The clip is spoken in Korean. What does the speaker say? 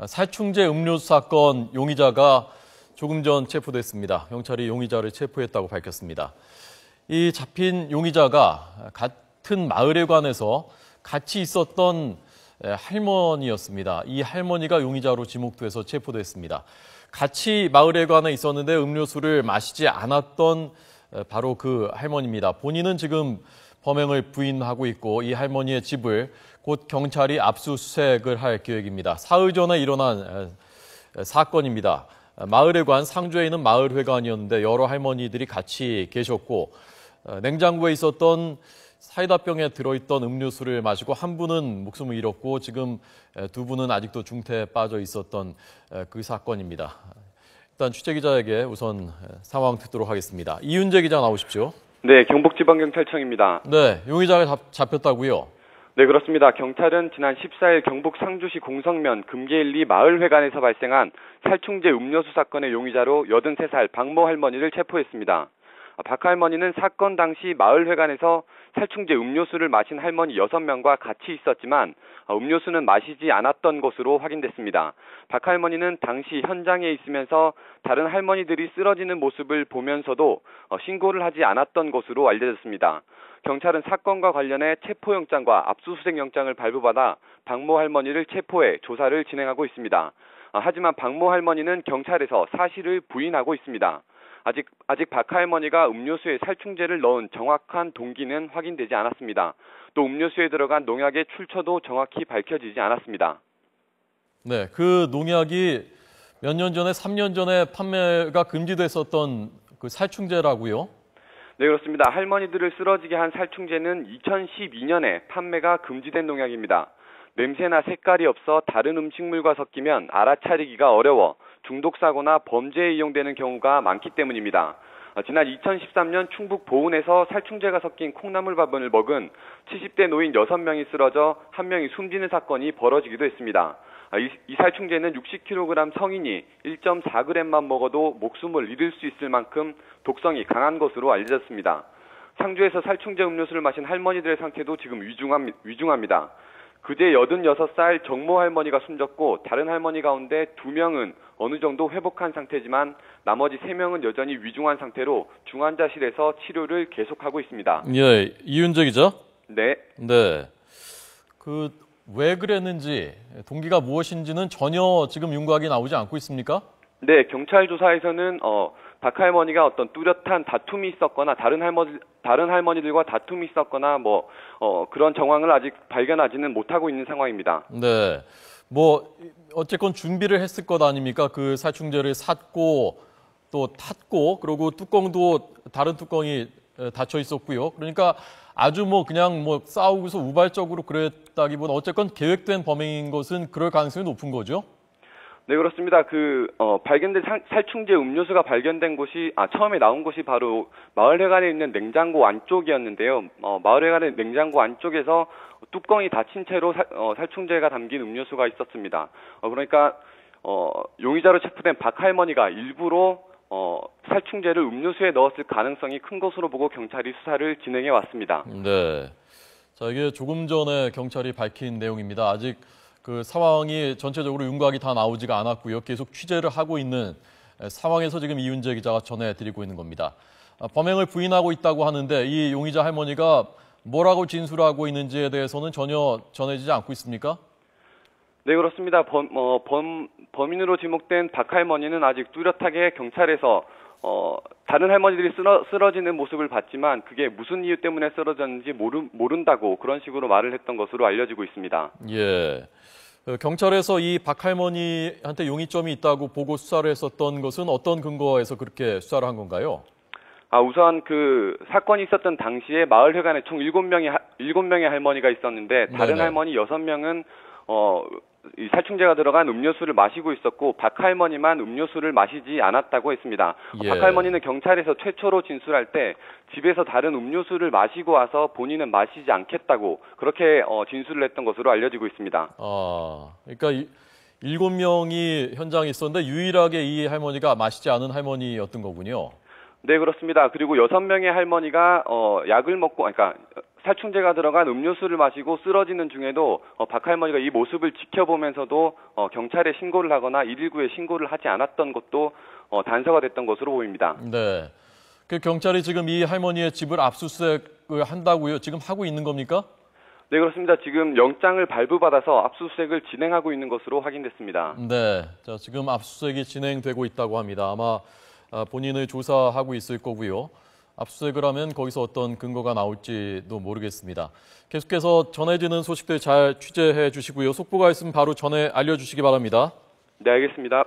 살충제 음료수 사건 용의자가 조금 전 체포됐습니다. 경찰이 용의자를 체포했다고 밝혔습니다. 이 잡힌 용의자가 같은 마을에 관해서 같이 있었던 할머니였습니다. 이 할머니가 용의자로 지목돼서 체포됐습니다. 같이 마을에 관해 있었는데 음료수를 마시지 않았던 바로 그 할머니입니다. 본인은 지금 범행을 부인하고 있고 이 할머니의 집을 곧 경찰이 압수수색을 할 계획입니다. 사흘 전에 일어난 사건입니다. 마을에 관 상주에 있는 마을회관이었는데 여러 할머니들이 같이 계셨고 냉장고에 있었던 사이다병에 들어있던 음료수를 마시고 한 분은 목숨을 잃었고 지금 두 분은 아직도 중태에 빠져 있었던 그 사건입니다. 일단 취재기자에게 우선 상황 듣도록 하겠습니다. 이윤재 기자 나오십시오. 네, 경북지방경찰청입니다. 네, 용의자가 잡혔다고요? 네, 그렇습니다. 경찰은 지난 14일 경북 상주시 공성면 금계일리 마을회관에서 발생한 살충제 음료수 사건의 용의자로 83살 박모 할머니를 체포했습니다. 박 할머니는 사건 당시 마을회관에서 살충제 음료수를 마신 할머니 6명과 같이 있었지만 음료수는 마시지 않았던 것으로 확인됐습니다. 박 할머니는 당시 현장에 있으면서 다른 할머니들이 쓰러지는 모습을 보면서도 신고를 하지 않았던 것으로 알려졌습니다. 경찰은 사건과 관련해 체포영장과 압수수색영장을 발부받아 박모 할머니를 체포해 조사를 진행하고 있습니다. 하지만 박모 할머니는 경찰에서 사실을 부인하고 있습니다. 아직 박 할머니가 음료수에 살충제를 넣은 정확한 동기는 확인되지 않았습니다. 또 음료수에 들어간 농약의 출처도 정확히 밝혀지지 않았습니다. 네, 그 농약이 몇 년 전에, 3년 전에 판매가 금지됐었던 그 살충제라고요? 네, 그렇습니다. 할머니들을 쓰러지게 한 살충제는 2012년에 판매가 금지된 농약입니다. 냄새나 색깔이 없어 다른 음식물과 섞이면 알아차리기가 어려워 중독사고나 범죄에 이용되는 경우가 많기 때문입니다. 지난 2013년 충북 보은에서 살충제가 섞인 콩나물밥을 먹은 70대 노인 6명이 쓰러져 1명이 숨지는 사건이 벌어지기도 했습니다. 이 살충제는 60kg 성인이 1.4g만 먹어도 목숨을 잃을 수 있을 만큼 독성이 강한 것으로 알려졌습니다. 상주에서 살충제 음료수를 마신 할머니들의 상태도 지금 위중합니다. 그제 86살 정모 할머니가 숨졌고 다른 할머니 가운데 2명은 어느 정도 회복한 상태지만 나머지 3명은 여전히 위중한 상태로 중환자실에서 치료를 계속하고 있습니다. 예, 이윤재 기자? 네. 네. 왜 그랬는지, 동기가 무엇인지는 전혀 지금 윤곽이 나오지 않고 있습니까? 네, 경찰 조사에서는 박 할머니가 어떤 뚜렷한 다툼이 있었거나 다른 할머니들과 다툼이 있었거나 그런 정황을 아직 발견하지는 못하고 있는 상황입니다. 네. 어쨌건 준비를 했을 것 아닙니까? 그 살충제를 샀고 또 탔고 그리고 뚜껑도 다른 뚜껑이 닫혀 있었고요. 그러니까 아주 그냥 싸우고서 우발적으로 그랬다기보다 어쨌건 계획된 범행인 것은 그럴 가능성이 높은 거죠? 네, 그렇습니다. 발견된 살충제 음료수가 발견된 곳이, 처음에 나온 곳이 바로 마을회관에 있는 냉장고 안쪽이었는데요. 마을회관의 냉장고 안쪽에서 뚜껑이 닫힌 채로 살충제가 담긴 음료수가 있었습니다. 그러니까, 용의자로 체포된 박 할머니가 일부러, 살충제를 음료수에 넣었을 가능성이 큰 것으로 보고 경찰이 수사를 진행해 왔습니다. 네. 자, 이게 조금 전에 경찰이 밝힌 내용입니다. 아직 그 상황이 전체적으로 윤곽이 다 나오지가 않았고요. 계속 취재를 하고 있는 상황에서 지금 이윤재 기자가 전해드리고 있는 겁니다. 범행을 부인하고 있다고 하는데 이 용의자 할머니가 뭐라고 진술하고 있는지에 대해서는 전혀 전해지지 않고 있습니까? 네, 그렇습니다. 범인으로 지목된 박 할머니는 아직 뚜렷하게 경찰에서 다른 할머니들이 쓰러지는 모습을 봤지만 그게 무슨 이유 때문에 쓰러졌는지 모른다고 그런 식으로 말을 했던 것으로 알려지고 있습니다. 예. 경찰에서 이 박 할머니한테 용의점이 있다고 보고 수사를 했었던 것은 어떤 근거에서 그렇게 수사를 한 건가요? 우선 그 사건이 있었던 당시에 마을회관에 총 7명의 할머니가 있었는데 다른 네네. 할머니 6명은 이 살충제가 들어간 음료수를 마시고 있었고 박 할머니만 음료수를 마시지 않았다고 했습니다. 예. 박 할머니는 경찰에서 최초로 진술할 때 집에서 다른 음료수를 마시고 와서 본인은 마시지 않겠다고 그렇게 진술을 했던 것으로 알려지고 있습니다. 그러니까 7명이 현장에 있었는데 유일하게 이 할머니가 마시지 않은 할머니였던 거군요. 네, 그렇습니다. 그리고 6명의 할머니가 약을 먹고, 그러니까 살충제가 들어간 음료수를 마시고 쓰러지는 중에도 박 할머니가 이 모습을 지켜보면서도 경찰에 신고를 하거나 119에 신고를 하지 않았던 것도 단서가 됐던 것으로 보입니다. 네. 그 경찰이 지금 이 할머니의 집을 압수수색을 한다고요? 지금 하고 있는 겁니까? 네, 그렇습니다. 지금 영장을 발부받아서 압수수색을 진행하고 있는 것으로 확인됐습니다. 네. 자, 지금 압수수색이 진행되고 있다고 합니다. 아마 본인을 조사하고 있을 거고요. 압수수색을 하면 거기서 어떤 근거가 나올지도 모르겠습니다. 계속해서 전해지는 소식들 잘 취재해 주시고요. 속보가 있으면 바로 전해 알려주시기 바랍니다. 네, 알겠습니다.